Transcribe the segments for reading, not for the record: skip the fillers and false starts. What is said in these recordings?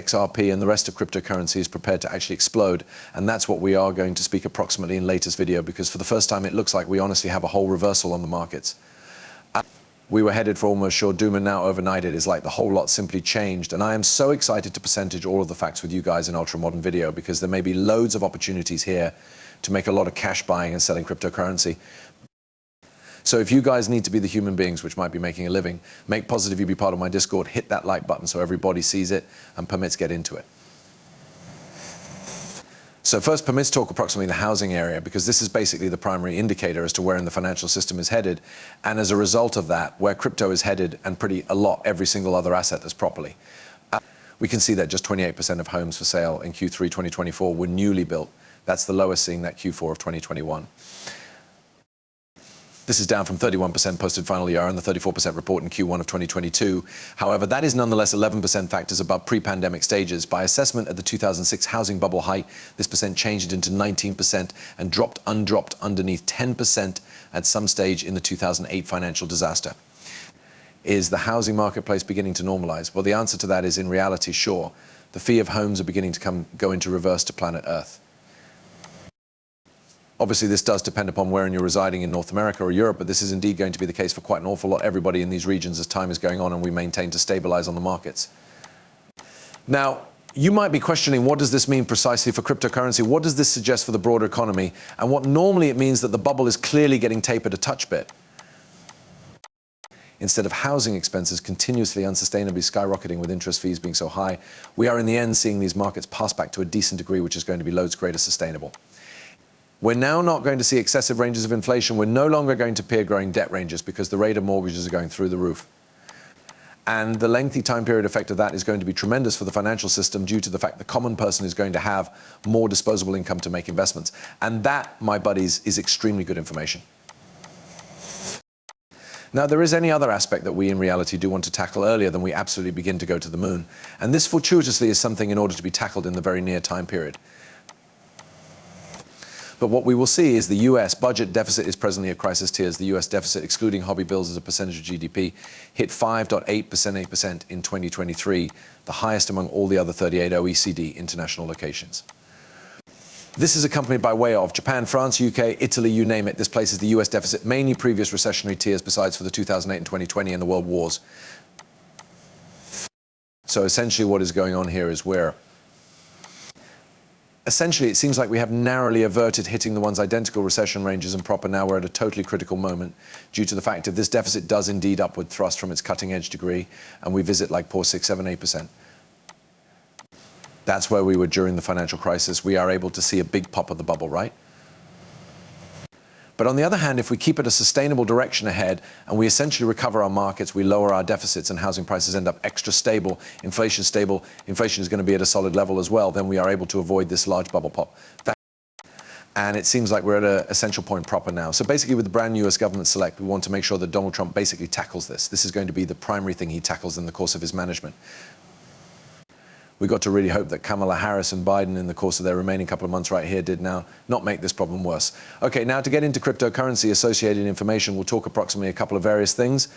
XRP and the rest of cryptocurrency is prepared to actually explode, and that's what we are going to speak approximately in latest video, because for the first time it looks like we honestly have a whole reversal on the markets. We were headed for almost sure doom, and now overnight it is like the whole lot simply changed, and I am so excited to percentage all of the facts with you guys in ultra modern video, because there may be loads of opportunities here to make a lot of cash buying and selling cryptocurrency. So if you guys need to be the human beings which might be making a living, make positive you be part of my Discord, hit that like button so everybody sees it, and permits get into it. So first, permits talk approximately the housing area, because this is basically the primary indicator as to where in the financial system is headed, and as a result of that, where crypto is headed, and every single other asset that's properly. We can see that just 28% of homes for sale in Q3 2024 were newly built. That's the lowest seen that Q4 of 2021. This is down from 31% posted final year and the 34% report in Q1 of 2022. However, that is nonetheless 11% factors above pre-pandemic stages. By assessment at the 2006 housing bubble height, this percent changed into 19% and undropped underneath 10% at some stage in the 2008 financial disaster. Is the housing marketplace beginning to normalize? Well, the answer to that is, in reality, sure. The fee of homes are beginning to go into reverse to planet Earth. Obviously, this does depend upon where you're residing in North America or Europe, but this is indeed going to be the case for quite an awful lot everybody in these regions as time is going on and we maintain to stabilize on the markets. Now, you might be questioning, what does this mean precisely for cryptocurrency? What does this suggest for the broader economy? And what normally it means that the bubble is clearly getting tapered a touch bit. Instead of housing expenses continuously unsustainably skyrocketing with interest fees being so high, we are in the end seeing these markets pass back to a decent degree, which is going to be loads greater sustainable. We're now not going to see excessive ranges of inflation. We're no longer going to peer growing debt ranges because the rate of mortgages are going through the roof. And the lengthy time period effect of that is going to be tremendous for the financial system due to the fact the common person is going to have more disposable income to make investments. And that, my buddies, is extremely good information. Now, there is any other aspect that we in reality do want to tackle earlier than we absolutely begin to go to the moon. And this fortuitously is something in order to be tackled in the very near time period. But what we will see is the US budget deficit is presently at crisis tiers. The US deficit, excluding hobby bills as a percentage of GDP, hit 5.8% in 2023, the highest among all the other 38 OECD international locations. This is accompanied by way of Japan, France, UK, Italy, you name it. This places the US deficit mainly previous recessionary tiers besides for the 2008 and 2020 and the world wars. So essentially what is going on here is essentially, it seems like we have narrowly averted hitting the one's identical recession ranges and proper. Now we're at a totally critical moment due to the fact that this deficit does indeed upward thrust from its cutting edge degree, and we visit like poor 6, 7, 8%. That's where we were during the financial crisis. We are able to see a big pop of the bubble, right? But on the other hand, if we keep it a sustainable direction ahead and we essentially recover our markets, we lower our deficits and housing prices end up extra stable, inflation is going to be at a solid level as well, then we are able to avoid this large bubble pop. And it seems like we're at an essential point proper now. So basically with the brand new US government select, we want to make sure that Donald Trump basically tackles this. This is going to be the primary thing he tackles in the course of his management. We got to really hope that Kamala Harris and Biden in the course of their remaining couple of months right here did now not make this problem worse. Okay, now to get into cryptocurrency associated information, we'll talk approximately a couple of various things.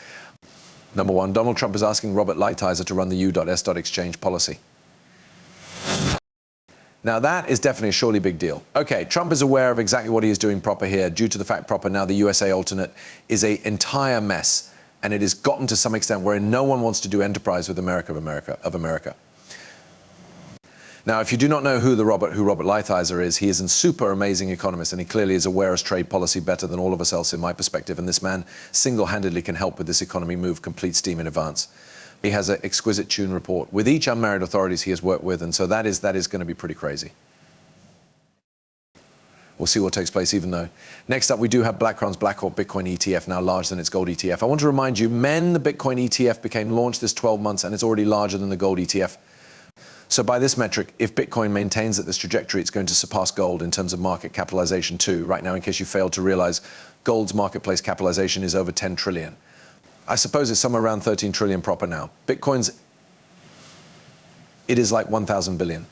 Number one, Donald Trump is asking Robert Lighthizer to run the U.S.Exchange policy. Now that is definitely a surely big deal. Okay, Trump is aware of exactly what he is doing proper here due to the fact proper now the USA alternate is an entire mess, and it has gotten to some extent where no one wants to do enterprise with America. Now, if you do not know who Robert Lighthizer is, he is a super amazing economist, and he clearly is aware of trade policy better than all of us else in my perspective, and this man single-handedly can help with this economy move complete steam in advance. He has an exquisite tune report with each unmarried authorities he has worked with, and so that is going to be pretty crazy. We'll see what takes place even though. Next up, we do have BlackRock's BlackRock Bitcoin ETF, now larger than its gold ETF. I want to remind you, the Bitcoin ETF became launched this 12 months, and it's already larger than the gold ETF. So by this metric, if Bitcoin maintains at this trajectory, it's going to surpass gold in terms of market capitalization too. Right now, in case you failed to realize, gold's marketplace capitalization is over 10 trillion. I suppose it's somewhere around 13 trillion proper now. Bitcoin's, it is like 1,000 billion.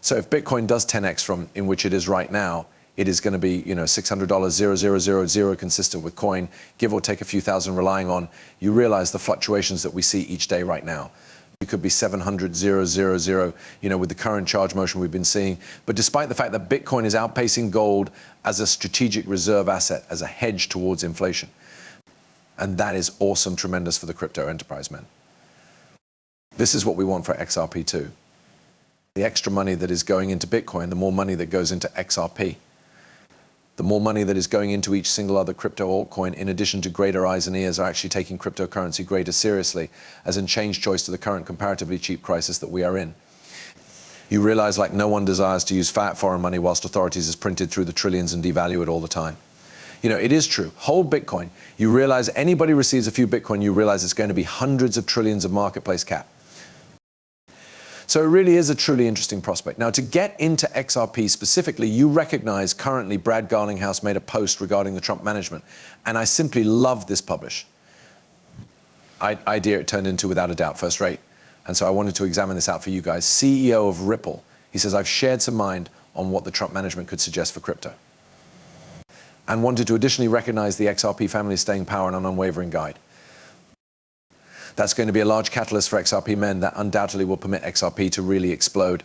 So if Bitcoin does 10x from in which it is right now, it is going to be, $600, 0000 consistent with coin, give or take a few thousand relying on, you realize the fluctuations that we see each day right now. It could be 700, 000, with the current charge motion we've been seeing. But despite the fact that Bitcoin is outpacing gold as a strategic reserve asset, as a hedge towards inflation. And that is awesome, tremendous for the crypto enterprise, man. This is what we want for XRP too. The extra money that is going into Bitcoin, the more money that goes into XRP. The more money that is going into each single other crypto altcoin, in addition to greater eyes and ears, are actually taking cryptocurrency greater seriously as a change choice to the current comparatively cheap crisis that we are in. You realize like no one desires to use fiat foreign money whilst authorities is printed through the trillions and devalue it all the time. It is true. Hold Bitcoin. You realize anybody receives a few Bitcoin, you realize it's going to be hundreds of trillions of marketplace cap. So it really is a truly interesting prospect. Now, to get into XRP specifically, you recognize currently Brad Garlinghouse made a post regarding the Trump management. And I simply love this publish. Idea it turned into, without a doubt, first rate. And so I wanted to examine this out for you guys. CEO of Ripple. He says, I've shared some mind on what the Trump management could suggest for crypto. And wanted to additionally recognize the XRP family's staying power and an unwavering guide. That's going to be a large catalyst for XRP men that undoubtedly will permit XRP to really explode.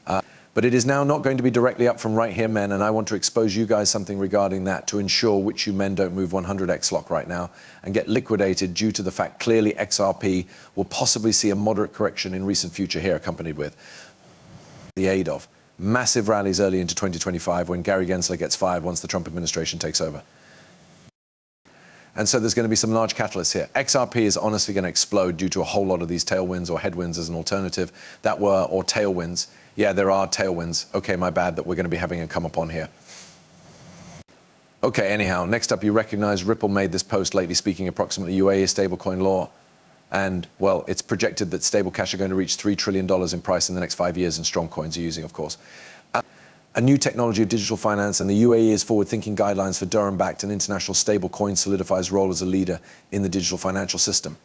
But it is now not going to be directly up from right here, men, and I want to expose you guys something regarding that to ensure which you men don't move 100x lock right now and get liquidated due to the fact clearly XRP will possibly see a moderate correction in recent future here, accompanied with the aid of massive rallies early into 2025 when Gary Gensler gets fired once the Trump administration takes over. And so there's going to be some large catalysts here. XRP is honestly going to explode due to a whole lot of these tailwinds or headwinds as an alternative or tailwinds. Yeah, there are tailwinds. Okay, my bad that we're going to be having a come upon here. Okay, anyhow, next up you recognize Ripple made this post lately speaking approximately UAE stablecoin law. And, well, it's projected that stable cash are going to reach $3 trillion in price in the next 5 years, and strong coins are using, of course. A new technology of digital finance and the UAE's forward-thinking guidelines for Durham-backed and international stable coin solidifies role as a leader in the digital financial system.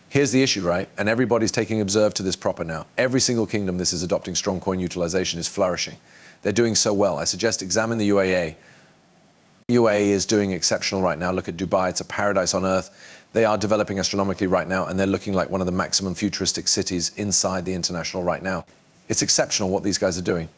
Here's the issue, right? And everybody's taking observe to this proper now. Every single kingdom this is adopting strong coin utilization is flourishing. They're doing so well. I suggest examine the UAE. UAE is doing exceptional right now. Look at Dubai. It's a paradise on earth. They are developing astronomically right now, and they're looking like one of the maximum futuristic cities inside the international right now. It's exceptional what these guys are doing.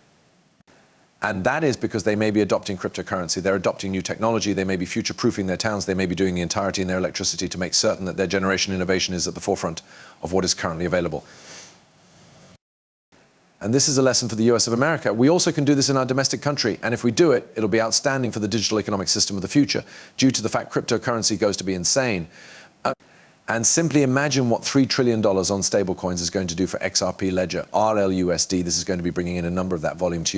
And that is because they may be adopting cryptocurrency. They're adopting new technology. They may be future-proofing their towns. They may be doing the entirety in their electricity to make certain that their generation innovation is at the forefront of what is currently available. And this is a lesson for the US of America. We also can do this in our domestic country. And if we do it, it'll be outstanding for the digital economic system of the future, due to the fact cryptocurrency goes to be insane. And simply imagine what $3 trillion on stablecoins is going to do for XRP Ledger, RLUSD. This is going to be bringing in a number of that volume to you.